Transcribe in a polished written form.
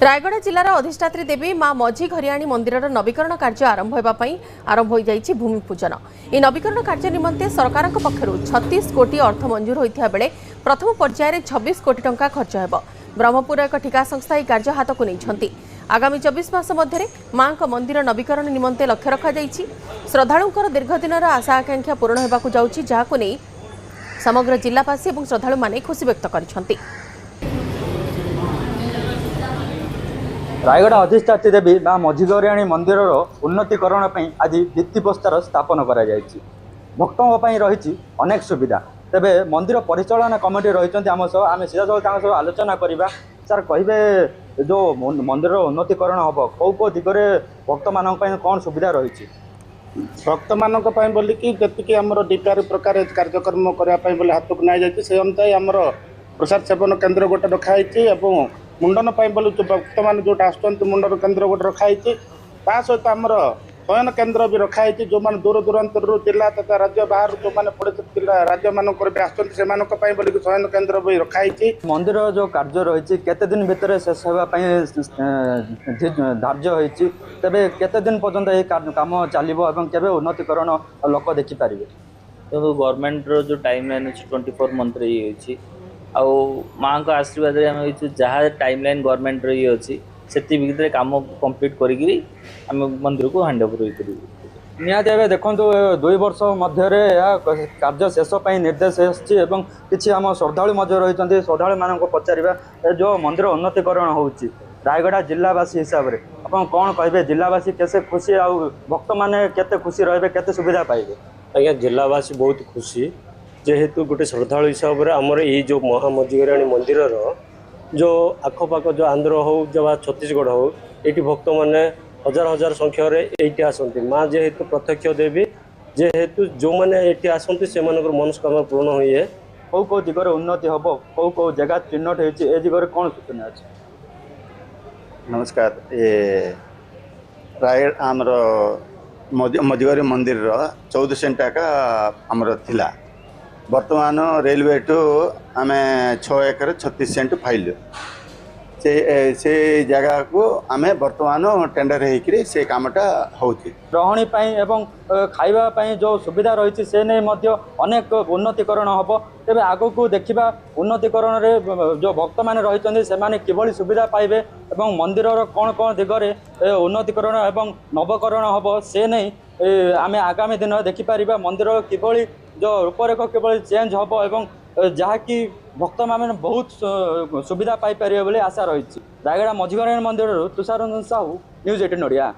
रायगढ़ जिलार अधिष्ठात्री देवी मां मझी घरियाणी मंदिर नवीकरण कार्य आरंभ हो जाइछि भूमि पूजन। यह नवीकरण कार्य निमंते सरकार पक्षरु 36 कोटी अर्थ मंजूर होइथिया बेले प्रथम पर्यायर 26 कोटी टंका खर्च हेबो। ब्रह्मपुर एक ठिका संस्था यह कार्य हाथ को नहीं। आगामी 24 मास मध्य मां मंदिर नवीकरण निमंते लक्ष्य रखा जाइछि। श्रद्धालुंकर दीर्घदिनर आशा आकांक्षा पूर्ण होबाकु जाउछि, जाहाकु नै समग्र जिलावासी और श्रद्धालु माने खुशी व्यक्त करिसेंति। रायगढ़ अधिष्ठात्री देवी मां मझीगरियाणी मंदिर उन्नतीकरण आज भित्तिप्रस्तर स्थापन कर भक्तों रही अनेक सुविधा। तेबे मंदिर परिचालना कमिटी रही आम सह आम सीधासल आलोचना करवा। सर कहे जो मंदिर उन्नतीकरण हम कौ दिगरे भक्त मान कौन सुविधा रही भक्त मान बोलिकी जी आम डिपिआर प्रकार कार्यक्रम करने हाथ को नहीं जाए से अनुसार आमर प्रसाद सेवन केन्द्र गोटे रखाई मुंडन बोली भक्त मान जो आसुँच मुंडन केन्द्र गोटे रखाई सहित आमर शयन केन्द्र भी रखाई जो मैंने दूर दूरांतर जिला तथा राज्य बाहर जो मैंने पड़े राज्य मानक बोली शयन केन्द्र भी रखाई। मंदिर जो कार्य रही केते दिन भितर शेष होगापी धार्य होती तेरे केते दिन पर्यंत ये काम चलो केवे उन्नतीकरण लोक देखिपारे? तो गवर्नमेंट जो टाइम लाइन अच्छी 24 मंथ रही आउ माँ का आशीर्वाद जहाँ टाइम लाइन गवर्नमेंट रही अच्छी से भितर कम कंप्लीट करी मंदिर को हैंड ओवर निहाती भाव देखो 2 वर्ष मध्य कार्य शेष निर्देश किसी आम श्रद्धालु रही श्रद्धालु मान पचारा जो मंदिर उन्नतीकरण होची रायगढ़ जिलावासी हिसाब से आप कौन कहे जिलावासी कैसे खुशी आ भक्त मैंने केते खुशी रहे केते सुविधा पाइबे? आज्ञा जिलावासी बहुत खुशी जेहेतु गोटे श्रद्धालु हिसाब से आमर ये जो महामझीगरियाणी मंदिर जो आखपाख जो आंध्र हो जब छत्तीसगढ़ हो ये भक्त मैंने हजार हजार संख्यार ये आसती माँ जेहेतु प्रत्यक्ष देवी जेहेतु जो मैंने ये आसती से मनस्कामना पूर्ण हुए। कौ कौ दिगरे उन्नति हम कौ कौ जगह चिन्हट हो दिगरे कौन सूचना अच्छे? नमस्कार। ये राय आमर मझीगरी मंदिर 14 सेंट का आमर थिला वर्तमान रेलवे टू आम 6 एकर 36 सेंट फाइल से जगह को आम बर्तमान टेंडर होकर से कामटा रही एवं खाइबा जो सुविधा रही से नहीं अनेक उन्नतीकरण हम। तेरे आग को देखा उन्नतीकरण रे जो भक्त मैंने रही से किभली सुविधा पाइबे एवं मंदिर कौन कौन दिगरे उन्नतीकरण एवं नवकरण हम से नहीं आम आगामी दिन देखिपर मंदिर किभली जो रूपरेख किभली चेंज हम एवं जहाँकि भक्त मैंने बहुत सुविधा पाई पारे आशा रही। रायगढ़ मझीगरियाणी मंदिर तुषार रंजन साहू, न्यूज़ 18 ओडिया।